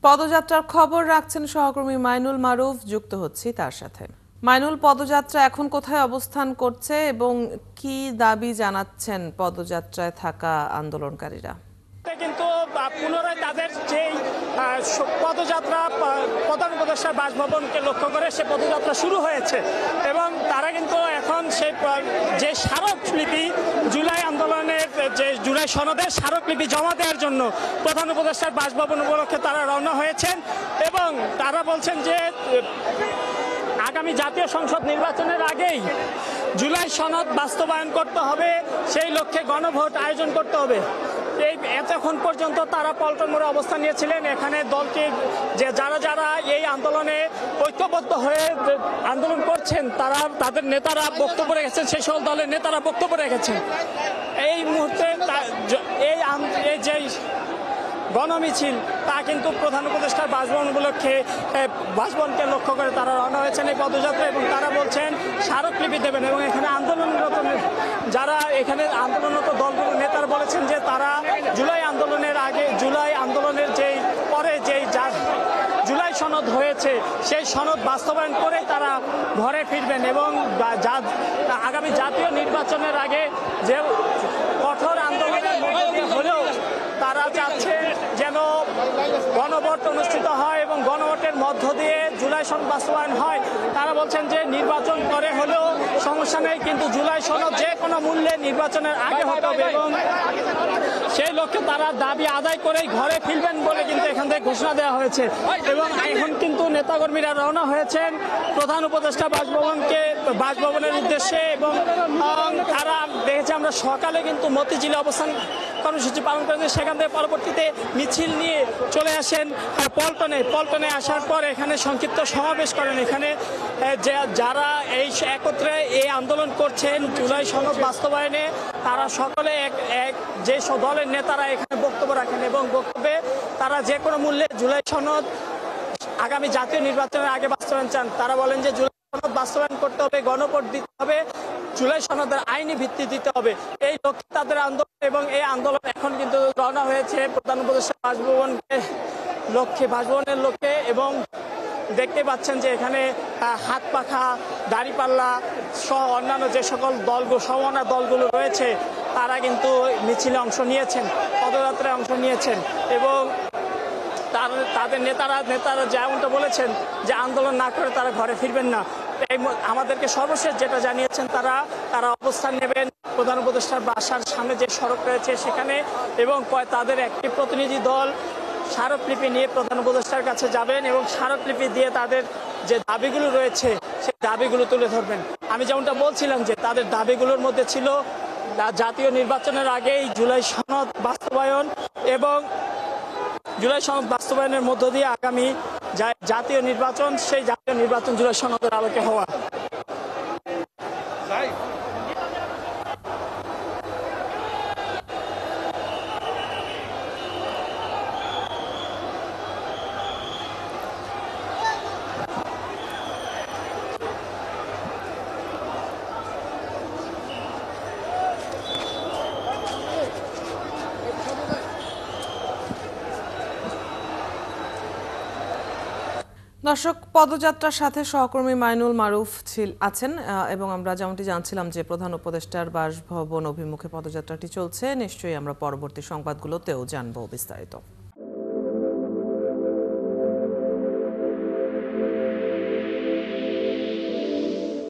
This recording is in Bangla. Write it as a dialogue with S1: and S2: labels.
S1: পদযাত্রার খবর রাখছেন সহকর্মী মাইনুল মারুফ, যুক্ত হচ্ছি তার সাথে। মাইনুল, পদযাত্রা এখন কোথায় অবস্থান করছে এবং কি দাবি জানাচ্ছেন পদযাত্রায় থাকা আন্দোলনকারীরা?
S2: কিন্তু পুনরায় তাদের যেই পদযাত্রা প্রধান উপদেষ্টার বাসভবনকে লক্ষ্য করে সে পদযাত্রা শুরু হয়েছে এবং তারা কিন্তু এখন সেই যে স্মারকলিপি জুলাই আন্দোলনের যে জুলাই সনদের স্মারকলিপি জমা দেওয়ার জন্য প্রধান উপদেষ্টার বাসভবন উপলক্ষে তারা রওনা হয়েছেন এবং তারা বলছেন যে আগামী জাতীয় সংসদ নির্বাচনের আগেই জুলাই সনদ বাস্তবায়ন করতে হবে, সেই লক্ষ্যে গণভোট আয়োজন করতে হবে। এতক্ষণ পর্যন্ত তারা পল্টন মোড়ে অবস্থান নিয়েছিলেন। এখানে দলটি যে যারা এই আন্দোলনে ঐক্যবদ্ধ হয়ে আন্দোলন করছেন তাদের নেতারা বক্তব্য রেখেছেন, সেই সকল দলের নেতারা বক্তব্য রেখেছেন। এই মুহূর্তে এই যে গণমিছিল তা কিন্তু প্রধান উপদেষ্টার বাসভবন উপলক্ষে বাসভবনকে লক্ষ্য করে তারা রওনা হয়েছেন এই পদযাত্রা এবং তারা বলছেন স্মারকলিপি দেবেন এবং এখানে আন্দোলনরত যারা এখানে আন্দোলনরত দলগুলোর নেতারা বলেছেন যে তারা জুলাই আন্দোলনের আগে জুলাই আন্দোলনের যেই পরে যেই জুলাই সনদ হয়েছে সেই সনদ বাস্তবায়ন করে তারা ঘরে ফিরবেন এবং আগামী জাতীয় নির্বাচনের আগে যে কঠোর আন্দোলনের মধ্যে হলেও তারা চাচ্ছে যেন গণভোট অনুষ্ঠিত হয় এবং গণভোটের মধ্য দিয়ে জুলাই সনদ বাস্তবায়ন হয়। তারা বলছেন যে নির্বাচন করে হলেও সমস্যা নেই, কিন্তু জুলাই সনদ যে কোনো মূল্যে নির্বাচনের আগে হতে হবে এবং সেই লক্ষ্যে তারা দাবি আদায় করেই ঘরে ফিরবেন বলে কিন্তু এখান থেকে ঘোষণা দেওয়া হয়েছে এবং এখন কিন্তু নেতাকর্মীরা রওনা হয়েছেন প্রধান উপদেষ্টা বাসভবনের উদ্দেশ্যে এবং তারা দেখেছি আমরা সকালে কিন্তু মতিঝিলে অবস্থান কর্মসূচি পালন করেন, সেখান থেকে পরবর্তীতে মিছিল নিয়ে চলে আসেন পল্টনে আসার পর এখানে সংক্ষিপ্ত সমাবেশ করেন। এখানে যারা এই একত্রে এই আন্দোলন করছেন জুলাই সনদ বাস্তবায়নে তারা সকলে এক যে দলের নেতারা এখানে বক্তব্য রাখেন এবং বক্তব্যে তারা যে কোনো মূল্যে জুলাই সনদ আগামী জাতীয় নির্বাচনের আগে বাস্তবায়ন চান। তারা বলেন যে জুলাই সনদ বাস্তবায়ন করতে হবে, গণভোট দিতে হবে, জুলাই সনদের আইনি ভিত্তি দিতে হবে, এই লক্ষ্যে তাদের আন্দোলন এবং এই আন্দোলন এখন কিন্তু রওনা হয়েছে প্রধান উপদেষ্টা বাসভবনের লক্ষ্যে এবং দেখতে পাচ্ছেন যে এখানে হাত পাখা দাঁড়িপাল্লা সহ অন্যান্য যে সকল সমমনা দলগুলো রয়েছে তারা কিন্তু মিছিলে অংশ নিয়েছেন, পদযাত্রায় অংশ নিয়েছেন এবং তাদের নেতারা যেমনটা বলেছেন যে আন্দোলন না করে তারা ঘরে ফিরবেন না। আমাদেরকে সর্বশেষ যেটা জানিয়েছেন তারা অবস্থান নেবেন প্রধান উপদেষ্টার বাসার সামনে যে সড়ক রয়েছে সেখানে এবং তাদের একটি প্রতিনিধি দল স্মারকলিপি নিয়ে প্রধান উপদেষ্টার কাছে যাবেন এবং স্মারকলিপি দিয়ে তাদের যে দাবিগুলো রয়েছে সেই দাবিগুলো তুলে ধরবেন। আমি যেমনটা বলছিলাম যে তাদের দাবিগুলোর মধ্যে ছিল জাতীয় নির্বাচনের আগেই জুলাই সনদ বাস্তবায়ন এবং জুলাই সনদ বাস্তবায়নের মধ্য দিয়ে আগামী জাতীয় নির্বাচন, সেই জাতীয় নির্বাচন জুলাই সনদের আলোকে হওয়া।
S1: দর্শক, পদযাত্রার সাথে সহকর্মী মাইনুল মারুফ আছেন এবং আমরা যেমনটি জানছিলাম যে প্রধান উপদেষ্টার বাসভবন অভিমুখে পদযাত্রাটি চলছে। নিশ্চয়ই আমরা পরবর্তী সংবাদগুলোতেও জানবো বিস্তারিত।